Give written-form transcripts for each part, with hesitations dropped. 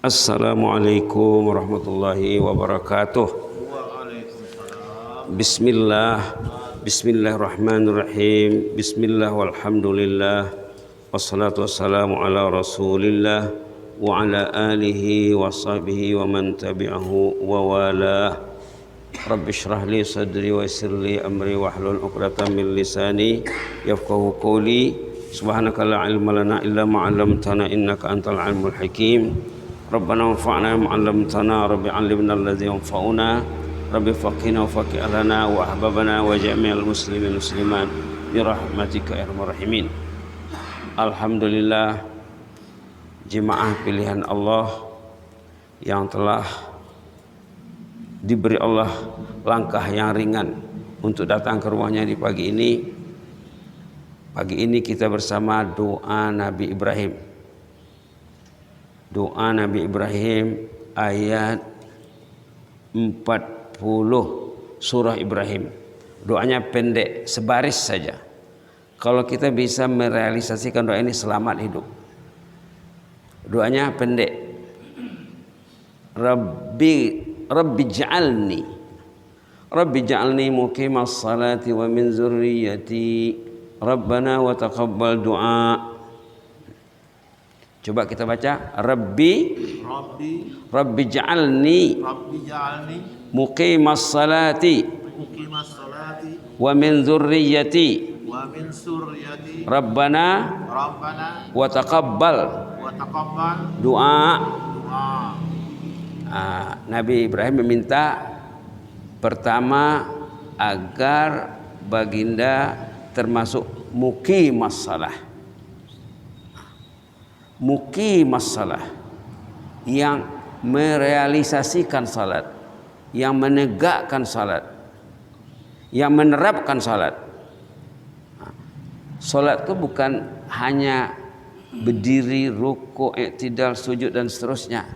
Assalamualaikum warahmatullahi wabarakatuh. Bismillah, bismillahirrahmanirrahim. Bismillah walhamdulillah. Wassalatu wassalamu ala rasulillah wa ala alihi wa sahbihi wa man tabi'ahu wa wala. Rabbi shrah li sadri wa yassir li amri wahlul 'uqdatam min lisani yafqahu qawli. Subhanaka la ilma lana illa ma 'allamtana innaka antal alimul hakim. Rabbana anfa'na bima 'allamtana, rabbi 'allimna alladhi yanfa'una, rabbi faqihna wa faqih lana wa ahbabana wa jami'al muslimin musliman bi rahmatika ya arhamar rahimin. Alhamdulillah, jemaah pilihan Allah yang telah diberi Allah langkah yang ringan untuk datang ke rumahnya di pagi ini. Pagi ini kita bersama doa Nabi Ibrahim. Doa Nabi Ibrahim ayat 40 surah Ibrahim. Doanya pendek, sebaris saja. Kalau kita bisa merealisasikan doa ini, selamat hidup. Doanya pendek. Rabbi ja'alni muqimas salati wa min zurriyyati Rabbana wa taqabbal du'a. Coba kita baca. Rabbi ja'alni muqimas salati wa min zurriyyati Rabbana wa taqabbal du'a. Nabi Ibrahim meminta pertama agar baginda termasuk muqimas salah. Muqimas salah, yang merealisasikan salat, yang menegakkan salat, yang menerapkan salat. Salat itu bukan hanya berdiri, ruku', i'tidal, sujud dan seterusnya.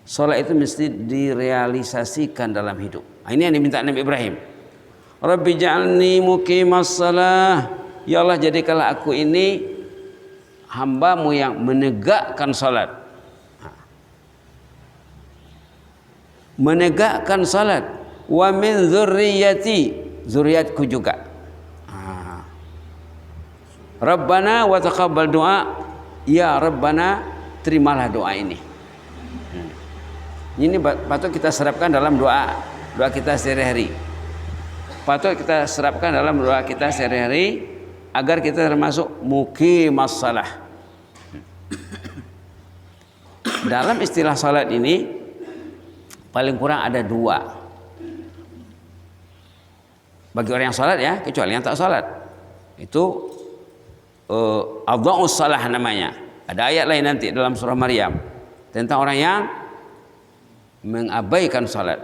Salat itu mesti direalisasikan dalam hidup. Ini yang diminta Nabi Ibrahim. Rabbi ja'alni muqimas salah. Ya Allah, jadikanlah aku ini hamba-Mu yang menegakkan salat. Menegakkan salat. Wa min zurriyyati, zuriatku juga. Rabbana wa taqabbal du'a. Ya Rabbana, terimalah doa ini. Ini patut kita serapkan dalam doa kita sehari-hari. Patut kita serapkan dalam doa kita sehari-hari agar kita termasuk muqimas salah. Dalam istilah salat ini paling kurang ada dua. Bagi orang yang salat ya, kecuali yang tak salat. Itu adha'us salah namanya. Ada ayat lain nanti dalam surah Maryam tentang orang yang mengabaikan salat.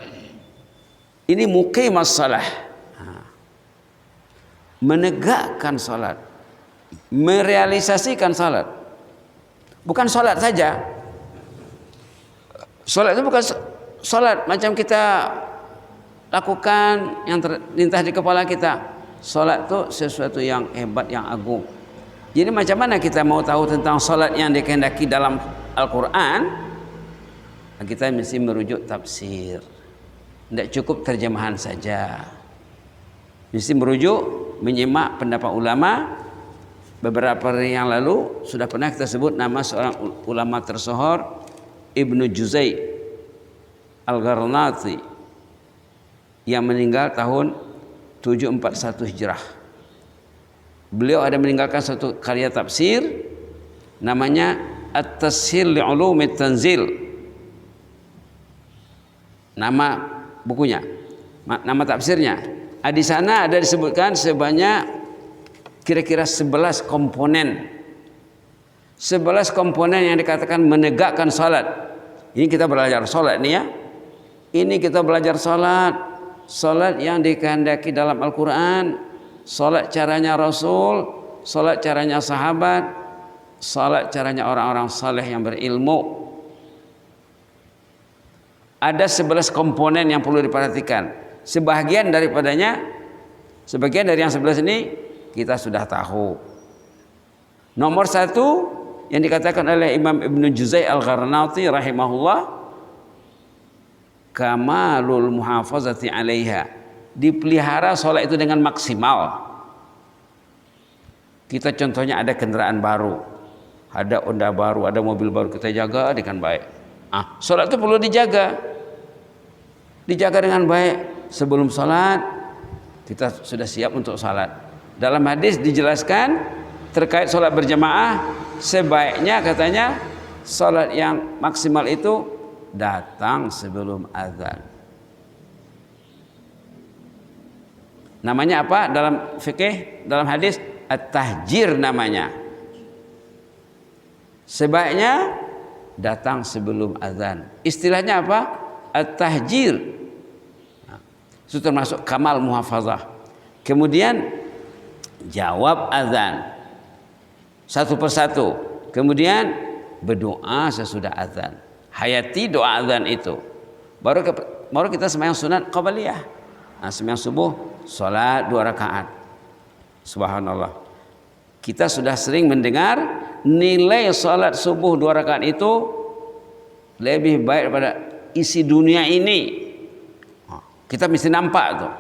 Ini muqimas salah. Menegakkan salat, merealisasikan salat. Bukan salat saja. Salat itu bukan salat macam kita lakukan yang terlintas di kepala kita. Salat itu sesuatu yang hebat, yang agung. Jadi macam mana kita mau tahu tentang salat yang dikehendaki dalam Al-Quran? Kita mesti merujuk tafsir. Tidak cukup terjemahan saja. Mesti merujuk, menyimak pendapat ulama. Beberapa hari yang lalu sudah pernah kita sebut nama seorang ulama tersohor, Ibnu Juzai Al-Gharnati, yang meninggal tahun 741 Hijrah. Beliau ada meninggalkan satu karya tafsir namanya At-Tashil Li'ulumit Tanzil. Nama bukunya, nama tafsirnya. Di sana ada disebutkan sebanyak kira-kira 11 komponen. 11 komponen yang dikatakan menegakkan salat. Ini kita belajar salat nih ya. Ini kita belajar salat. Salat yang dikehendaki dalam Al-Quran. Salat caranya Rasul. Salat caranya sahabat. Salat caranya orang-orang saleh yang berilmu. Ada 11 komponen yang perlu diperhatikan. Sebagian dari yang 11 ini kita sudah tahu. Nomor 1, yang dikatakan oleh Imam Ibnu Juzai Al-Gharnati rahimahullah, kamalul muhafazati 'alaiha, dipelihara sholat itu dengan maksimal. Kita contohnya ada kendaraan baru, ada Honda baru, ada mobil baru, kita jaga dengan baik. Sholat itu perlu dijaga dengan baik. Sebelum sholat kita sudah siap untuk sholat. Dalam hadis dijelaskan terkait sholat berjamaah, sebaiknya katanya sholat yang maksimal itu datang sebelum azan. Namanya apa dalam fikih, dalam hadis? At-tahjir namanya. Sebaiknya datang sebelum azan. Istilahnya apa? At-tahjir. Itu termasuk kamal muhafazah. Kemudian jawab azan satu persatu. Kemudian berdoa sesudah azan. Hayati doa azan itu. Baru kita sembahyang sunat qabliyah. Sembahyang subuh, salat 2 rakaat. Subhanallah. Kita sudah sering mendengar nilai salat subuh 2 rakaat itu lebih baik daripada isi dunia ini. Kita mesti nampak tuh.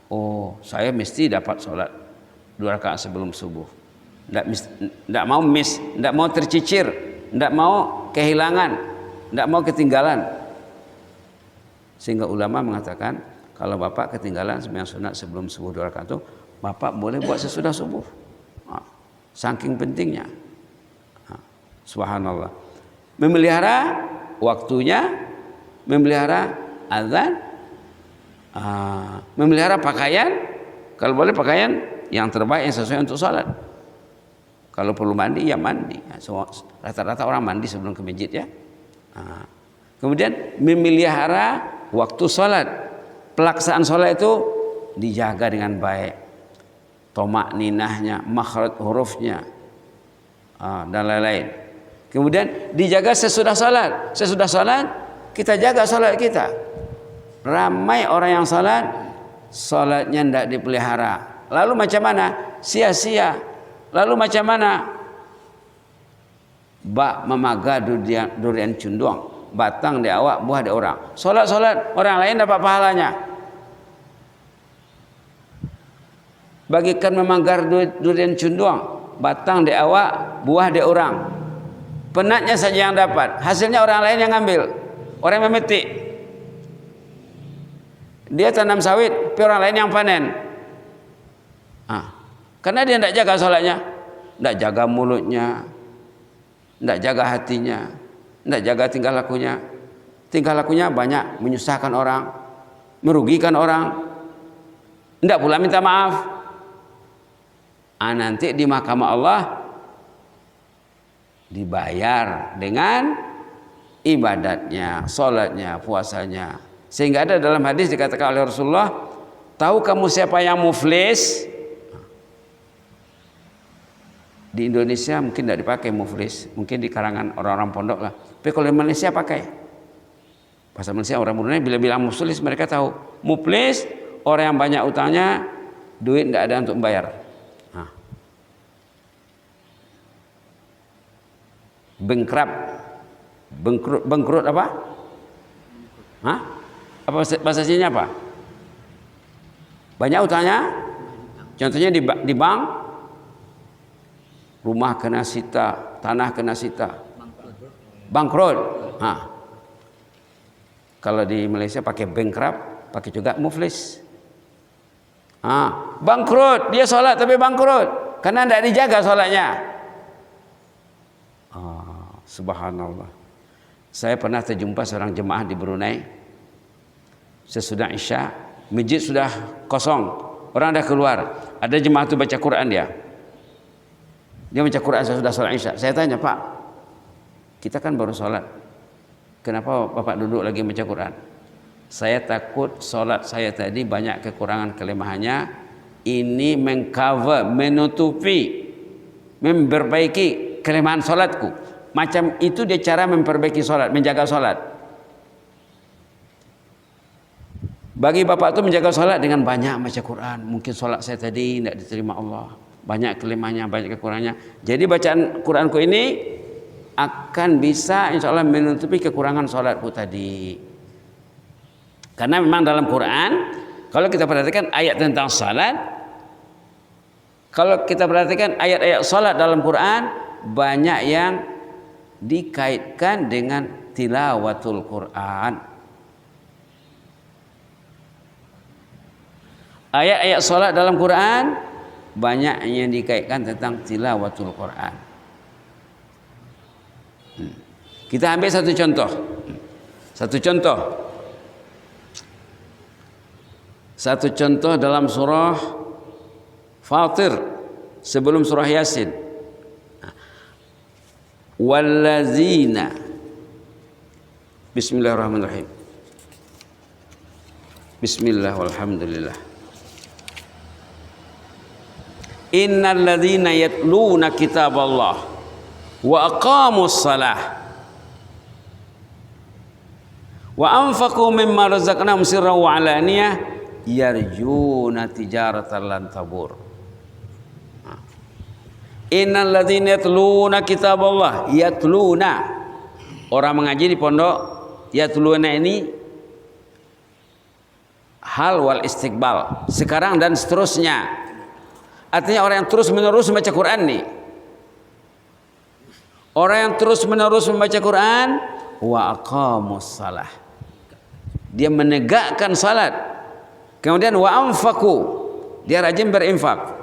Oh, saya mesti dapat salat 2 rakaat sebelum subuh. Tidak mau miss, tidak mau tercicir, tidak mau kehilangan, tidak mau ketinggalan. Sehingga ulama mengatakan kalau bapak ketinggalan sembahyang sunat sebelum subuh 2 rakaat itu, bapak boleh buat sesudah subuh. Saking pentingnya. Subhanallah. Memelihara waktunya, memelihara azan, memelihara pakaian. Kalau boleh pakaian yang terbaik yang sesuai untuk salat. Kalau perlu mandi ya mandi. Rata-rata orang mandi sebelum ke masjid ya. Kemudian memelihara waktu salat. Pelaksanaan salat itu dijaga dengan baik. Tomak ninahnya, makhraj hurufnya, dan lain-lain. Kemudian dijaga sesudah salat. Sesudah salat kita jaga salat kita. Ramai orang yang salat, salatnya tidak dipelihara. Lalu macam mana? Sia-sia. Lalu macam mana? Bak memaga durian cunduang, batang di awak, buah di orang. Salat-salat orang lain dapat pahalanya. Bagikan memagar durian cunduang, batang di awak, buah di orang. Penatnya saja yang dapat, hasilnya orang lain yang ngambil, orang yang memetik. Dia tanam sawit, tapi orang lain yang panen. Karena dia tidak jaga sholatnya, tidak jaga mulutnya, tidak jaga hatinya, tidak jaga tingkah lakunya. Tingkah lakunya banyak menyusahkan orang, merugikan orang, tidak pula minta maaf. Nanti di mahkamah Allah dibayar dengan ibadatnya, sholatnya, puasanya. Sehingga ada dalam hadis dikatakan oleh Rasulullah, tahu kamu siapa yang muflis? Di Indonesia mungkin tidak dipakai muflis, mungkin di karangan orang-orang pondok lah. Tapi kalau di Malaysia pakai. Bahasa Malaysia orang Brunei bila bilang muflis mereka tahu. Muflis orang yang banyak utangnya, duit tidak ada untuk membayar. Bangkrut apa? Apa bahasa sininya apa? Banyak utangnya. Contohnya di bank, rumah kena sita, tanah kena sita, bangkrut. Kalau di Malaysia pakai bankrupt, pakai juga muflis. Bangkrut, dia sholat tapi bangkrut karena tidak dijaga sholatnya. Subhanallah. Saya pernah terjumpa seorang jemaah di Brunei. Sesudah Isya, masjid sudah kosong, orang dah keluar. Ada jemaah itu baca Quran dia. Dia baca Quran sesudah sholat Isya. Saya tanya, Pak, kita kan baru sholat, kenapa Bapak duduk lagi baca Quran? Saya takut sholat saya tadi banyak kekurangan kelemahannya. Ini mengcover, menutupi, memperbaiki kelemahan sholatku. Macam itu dia cara memperbaiki sholat, menjaga sholat. Bagi bapak itu menjaga sholat dengan banyak baca Quran. Mungkin sholat saya tadi tidak diterima Allah. banyak kelemahannya, banyak kekurangannya. Jadi bacaan Quranku ini akan bisa insya Allah menutupi kekurangan sholatku tadi. Karena memang dalam Quran, kalau kita perhatikan ayat tentang salat, kalau kita perhatikan ayat-ayat salat dalam Quran, banyak yang dikaitkan dengan tilawatul Quran. Ayat-ayat salat dalam Quran banyak yang dikaitkan tentang tilawatul Quran. Kita ambil satu contoh. Satu contoh dalam surah Fatir sebelum surah Yasin. Wallazina. Bismillahirrahmanirrahim. Bismillah walhamdulillah. Innal ladzina yatluna kitaballah wa aqamus salah wa anfaqu mimma razaqnahum sirran wa alaniyah yarjuna tijaratan lan tabur. Innal ladzina yatluna kitaballah, yatluna, orang mengaji di pondok, yatluna ini hal wal istiqbal, sekarang dan seterusnya. Artinya orang yang terus menerus membaca Quran nih. Orang yang terus menerus membaca Quran, wa aqamus salah, dia menegakkan salat. Kemudian wa anfaqu, dia rajin berinfak.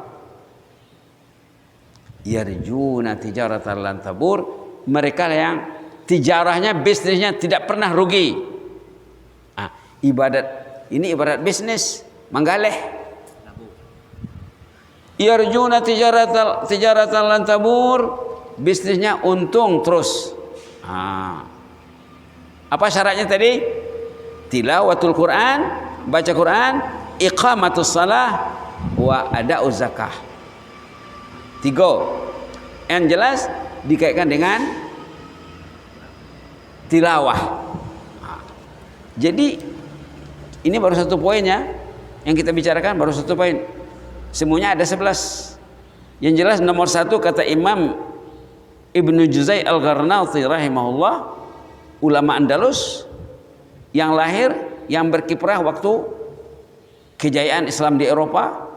Yarjuna tijaratan lan tabur, mereka yang tijarahnya, bisnisnya tidak pernah rugi. Ibadat ini ibarat bisnis, menggaleh. Yarjuna tijaratan lan tabur, bisnisnya untung terus. Apa syaratnya tadi? Tilawatul Quran, baca Quran, iqamatus salah, wa ada'uz zakah. 3. Yang jelas dikaitkan dengan tilawah. Jadi ini baru satu poinnya yang kita bicarakan, baru satu poin. Semuanya ada 11. Yang jelas nomor 1 kata Imam Ibnu Juzai Al-Gharnati rahimahullah, ulama Andalus yang lahir, yang berkiprah waktu kejayaan Islam di Eropa.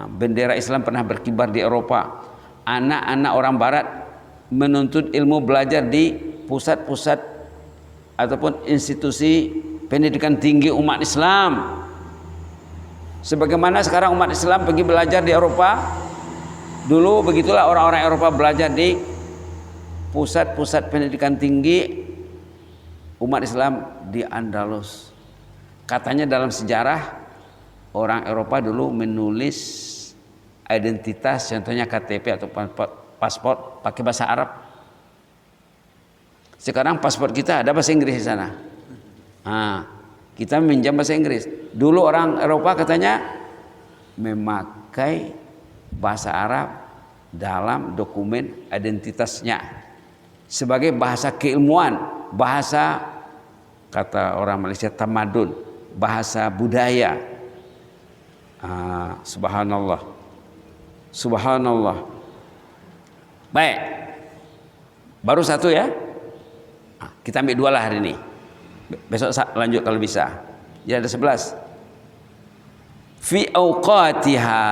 Bendera Islam pernah berkibar di Eropa. Anak-anak orang barat menuntut ilmu, belajar di pusat-pusat ataupun institusi pendidikan tinggi umat Islam. Sebagaimana sekarang umat Islam pergi belajar di Eropa, dulu begitulah orang-orang Eropa belajar di pusat-pusat pendidikan tinggi umat Islam di Andalus. Katanya dalam sejarah orang Eropa dulu menulis identitas, contohnya KTP atau paspor pakai bahasa Arab. Sekarang paspor kita ada bahasa Inggris di sana. Kita minjam bahasa Inggris. Dulu orang Eropa katanya memakai bahasa Arab dalam dokumen identitasnya sebagai bahasa keilmuan, bahasa, kata orang Malaysia, tamadun, bahasa budaya. Subhanallah, subhanallah. Baik, baru satu ya. Kita ambil 2 lah hari ini. Besok lanjut kalau bisa. Jadi ada 11. Fi awqatiha,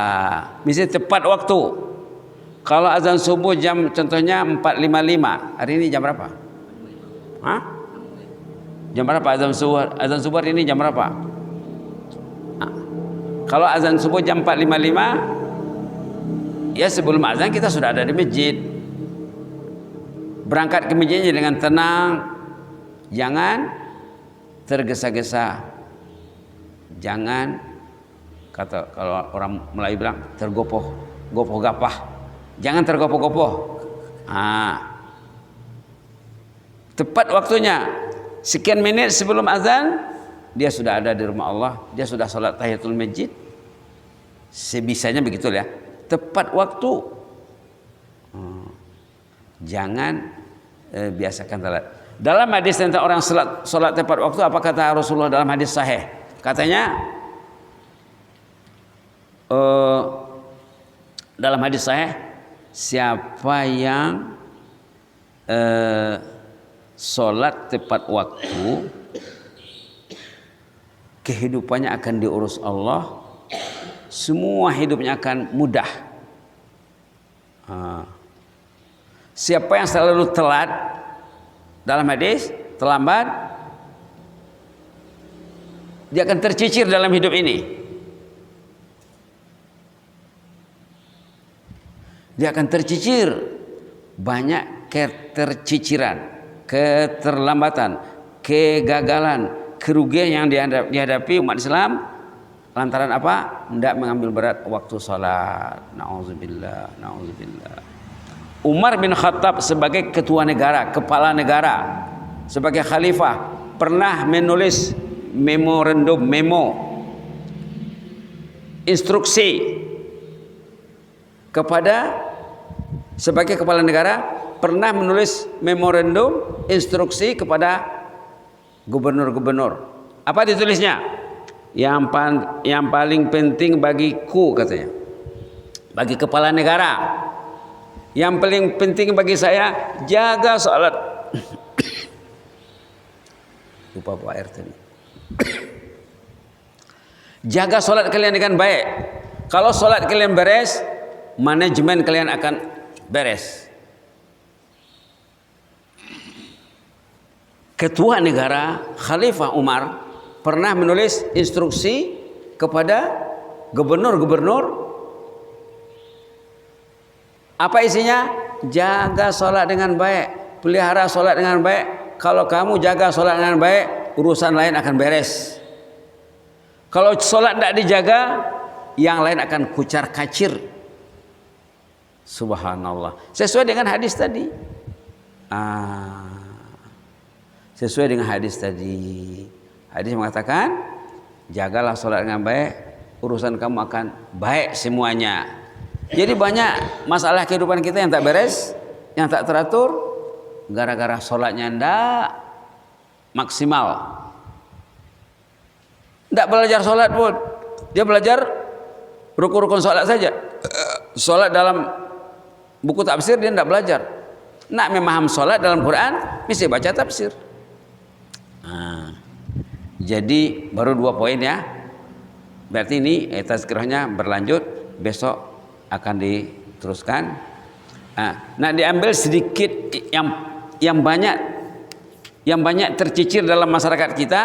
misalnya tepat waktu. Kalau azan subuh jam contohnya 4.55, hari ini jam berapa? Jam berapa azan subuh? Azan subuh hari ini jam berapa? Kalau azan subuh jam 4.55, ya sebelum azan kita sudah ada di masjid. Berangkat ke masjidnya dengan tenang, jangan tergesa-gesa, jangan, kata kalau orang Melayu bilang, gopoh gapah, jangan tergopoh-gopoh. Tepat waktunya, sekian menit sebelum azan dia sudah ada di rumah Allah, dia sudah sholat tahiyatul masjid. Sebisanya begitu ya, tepat waktu. Jangan biasakan salat. Dalam hadis tentang orang salat tepat waktu, apa kata Rasulullah dalam hadis sahih? Katanya dalam hadis sahih, siapa yang sholat tepat waktu, kehidupannya akan diurus Allah, semua hidupnya akan mudah. Siapa yang selalu telat, dalam hadis terlambat, dia akan tercicir dalam hidup ini. Dia akan tercicir, banyak keterciciran, keterlambatan, kegagalan, kerugian yang dihadapi umat Islam lantaran apa? Tidak mengambil berat waktu salat. Nauzubillah, nauzubillah. Umar bin Khattab sebagai ketua negara, kepala negara, sebagai khalifah pernah menulis memo instruksi kepada, sebagai kepala negara pernah menulis memorandum instruksi kepada gubernur-gubernur. Apa ditulisnya? Yang paling penting bagiku, katanya, bagi kepala negara, yang paling penting bagi saya, jaga salat. Lupa Pak RT ini. Jaga salat kalian dengan baik. Kalau salat kalian beres, manajemen kalian akan beres. Ketua negara Khalifah Umar pernah menulis instruksi kepada gubernur-gubernur. Apa isinya? Jaga sholat dengan baik, pelihara sholat dengan baik. Kalau kamu jaga sholat dengan baik, urusan lain akan beres. Kalau sholat tidak dijaga, yang lain akan kucar kacir. Subhanallah. Sesuai dengan hadis tadi. Sesuai dengan hadis tadi. Hadis mengatakan, jagalah sholat dengan baik, urusan kamu akan baik semuanya. Jadi banyak masalah kehidupan kita yang tak beres, yang tak teratur, gara-gara sholatnya tidak maksimal. Tidak belajar sholat pun, dia belajar rukun-rukun sholat saja. Sholat dalam buku tafsir dia tidak belajar. Nak memaham sholat dalam Quran, mesti baca tafsir. Jadi baru 2 poin ya. Berarti ini tazkirahnya berlanjut, besok akan diteruskan. Nah, diambil sedikit yang banyak tercicir dalam masyarakat kita.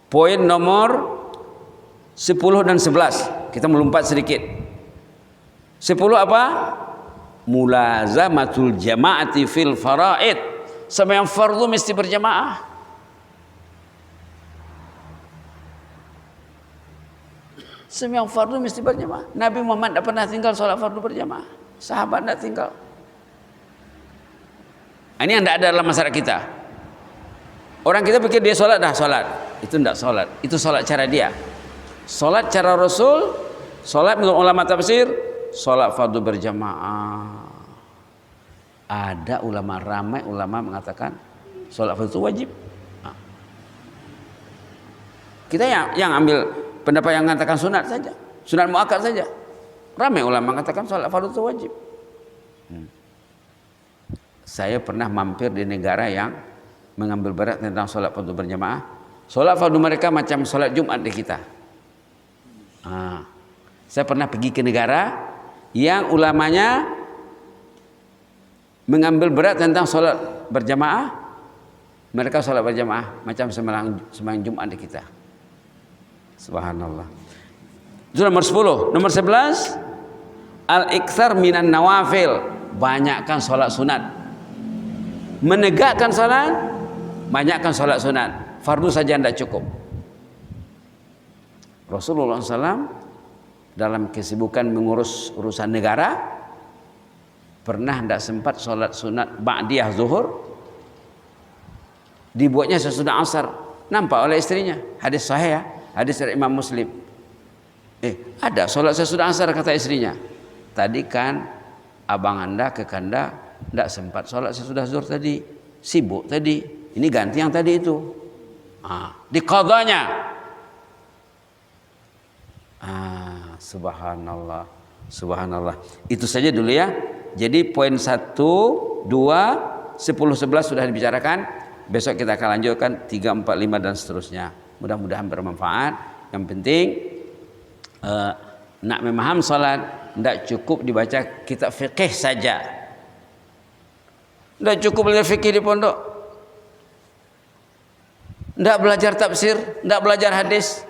Poin nomor 10 dan 11. Kita melompat sedikit. 10 apa? Mulazamatul jama'ati fil faraid. Sembahyang fardu mesti berjamaah. Sembahyang fardu mesti berjamaah. Nabi Muhammad tidak pernah tinggal sholat fardu berjamaah. Sahabat tidak tinggal. Ini yang tidak ada dalam masyarakat kita. Orang kita pikir dia sholat, dah sholat. Itu tidak sholat. Itu sholat cara dia. Sholat cara Rasul, sholat menurut ulama tafsir, sholat fardu berjamaah. Ada ulama, ramai ulama mengatakan sholat fardu itu wajib. Kita yang ambil pendapat yang mengatakan sunat saja, sunat muakkad saja. Ramai ulama mengatakan sholat fardu itu wajib. Saya pernah mampir di negara yang mengambil berat tentang sholat fardu berjamaah. Sholat fardu mereka macam sholat Jumat di kita. Saya pernah pergi ke negara yang ulamanya mengambil berat tentang sholat berjamaah. Mereka sholat berjamaah macam sembahyang Jumat di kita. Subhanallah. Itu nomor 10. Nomor 11, al-iktsar minan nawafil, banyakkan sholat sunat. Menegakkan sholat, banyakkan sholat sunat. Fardu saja tidak cukup. Rasulullah SAW dalam kesibukan mengurus urusan negara pernah tidak sempat sholat sunat ba'diyah zuhur, dibuatnya sesudah asar, nampak oleh istrinya. Hadis sahih ya, hadis dari Imam Muslim. Ada sholat sesudah asar, kata istrinya. Tadi kan abang anda ke kanda tidak sempat sholat sesudah zuhur tadi, sibuk tadi, ini ganti yang tadi itu. Diqadanya. Subhanallah, subhanallah. Itu saja dulu ya. Jadi poin 1, 2, 10, 11 sudah dibicarakan. Besok kita akan lanjutkan 3, 4, 5 dan seterusnya. Mudah-mudahan bermanfaat. Yang penting nak memaham salat tidak cukup dibaca kitab fikih saja. Tidak cukup belajar fikih di pondok. Tidak belajar tafsir, tidak belajar hadis.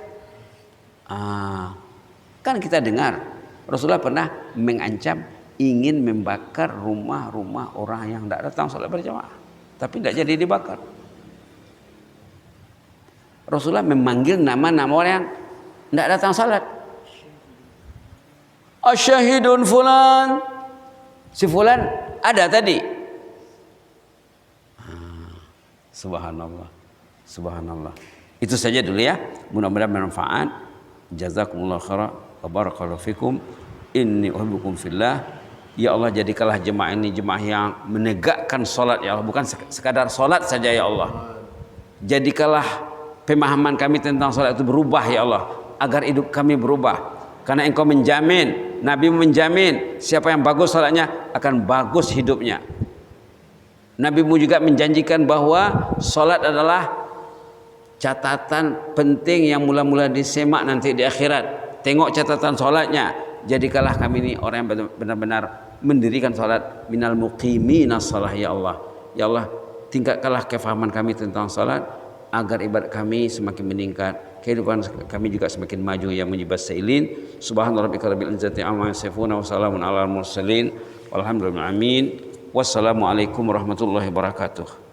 Kan kita dengar Rasulullah pernah mengancam ingin membakar rumah-rumah orang yang tidak datang salat berjamaah, tapi tidak jadi dibakar. Rasulullah memanggil nama-nama orang yang tidak datang salat. Asyahidun fulan, si fulan ada tadi. Subhanallah, subhanallah. Itu saja dulu ya. Mudah-mudahan bermanfaat. Jazakumullah khairan wa barakallahu fikum. Inni uhibbukum fillah. Ya Allah, jadikanlah jemaah ini jemaah yang menegakkan salat ya Allah, bukan sekadar salat saja ya Allah. Jadikanlah pemahaman kami tentang salat itu berubah ya Allah, agar hidup kami berubah. Karena Engkau menjamin, Nabi menjamin siapa yang bagus salatnya akan bagus hidupnya. Nabi-Mu juga menjanjikan bahwa salat adalah catatan penting yang mula-mula disemak nanti di akhirat. Tengok catatan salatnya. Jadikanlah kami ini orang yang benar-benar mendirikan salat, minal muqiminas shalah ya Allah. Ya Allah, tingkatkanlah kefahaman kami tentang salat agar ibadat kami semakin meningkat, kehidupan kami juga semakin maju yang menjibas sailin. Subhanallah rabbika rabbil izzati amma yasifun wa salamun alal mursalin walhamdulillahi alamin. Wassalamualaikum warahmatullahi wabarakatuh.